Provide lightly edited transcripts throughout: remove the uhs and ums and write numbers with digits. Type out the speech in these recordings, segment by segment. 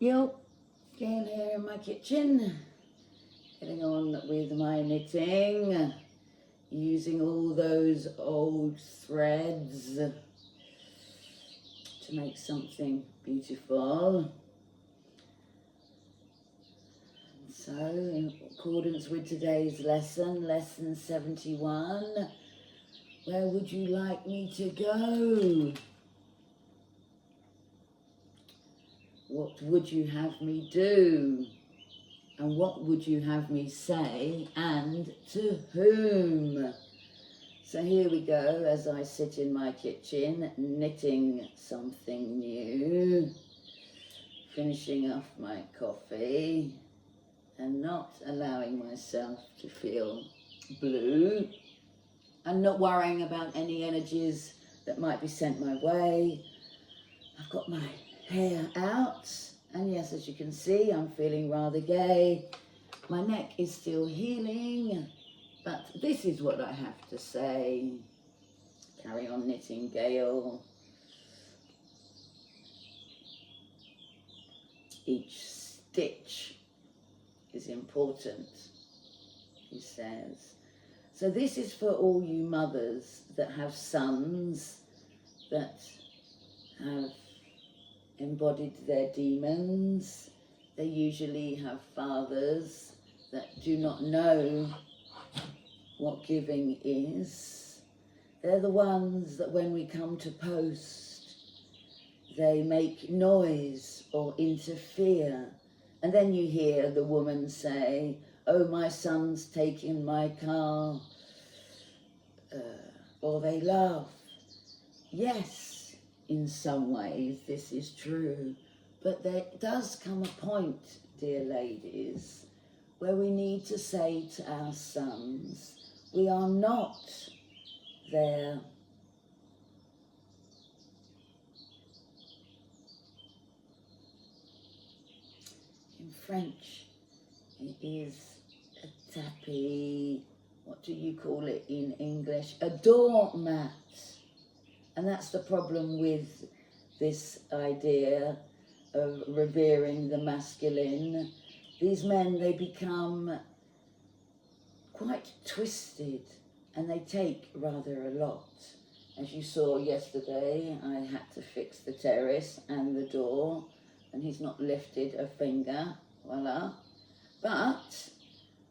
Yo, Gail here in my kitchen, getting on with my knitting, using all those old threads to make something beautiful. So, in accordance with today's lesson, lesson 71, where would you like me to go? What would you have me do? And what would you have me say, and to whom? So here we go, as I sit in my kitchen, knitting something new, finishing off my coffee, and not allowing myself to feel blue, and not worrying about any energies that might be sent my way. I've got my hair out, and yes, as you can see, I'm feeling rather gay. My neck is still healing, but this is what I have to say. Carry on knitting, Gail. Each stitch is important, he says. So this is for all you mothers that have sons that have embodied their demons. They usually have fathers that do not know what giving is. They're the ones that when we come to post, they make noise or interfere. And then you hear the woman say, "Oh, my son's taking my car," or they laugh. Yes, in some ways this is true, but there does come a point, dear ladies, where we need to say to our sons, we are not their in French it is a tapis, what do you call it in English? A doormat. And that's the problem with this idea of revering the masculine. These men, they become quite twisted and they take rather a lot. As you saw yesterday, I had to fix the terrace and the door, and he's not lifted a finger, voila. But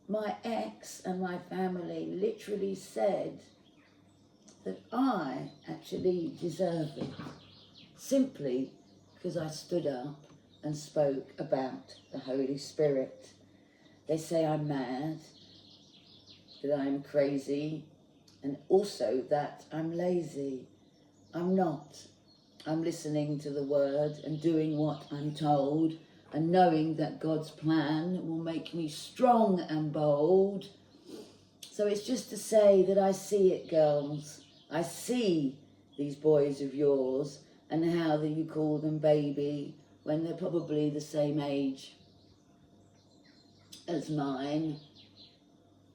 my ex and my family literally said that I actually deserve it, simply because I stood up and spoke about the Holy Spirit. They say I'm mad, that I'm crazy, and also that I'm lazy. I'm not. I'm listening to the word and doing what I'm told, and knowing that God's plan will make me strong and bold. So it's just to say that I see it, girls. I see these boys of yours and how you call them baby when they're probably the same age as mine.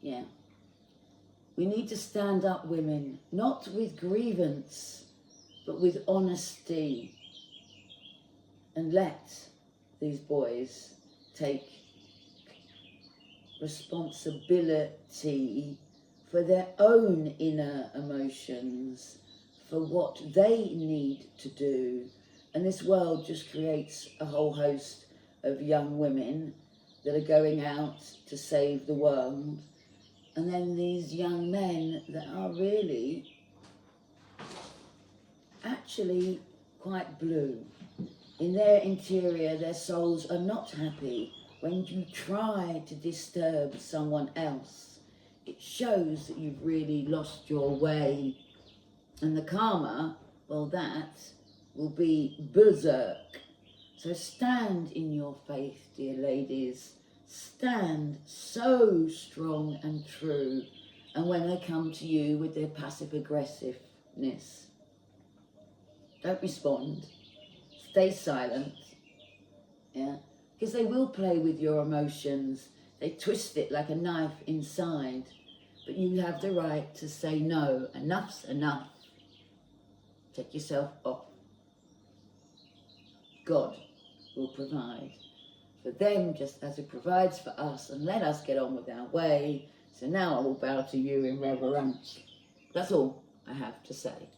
Yeah. We need to stand up, women, not with grievance, but with honesty, and let these boys take responsibility for their own inner emotions, for what they need to do. And this world just creates a whole host of young women that are going out to save the world. And then these young men that are really actually quite blue. In their interior, their souls are not happy. When you try to disturb someone else, it shows that you've really lost your way. And the karma, well, that will be berserk. So stand in your faith, dear ladies. Stand so strong and true. And when they come to you with their passive aggressiveness, don't respond. Stay silent. Yeah. Because they will play with your emotions. They twist it like a knife inside. But you have the right to say no. Enough's enough. Take yourself off. God will provide for them just as he provides for us, and let us get on with our way. So now I will bow to you in reverence. That's all I have to say.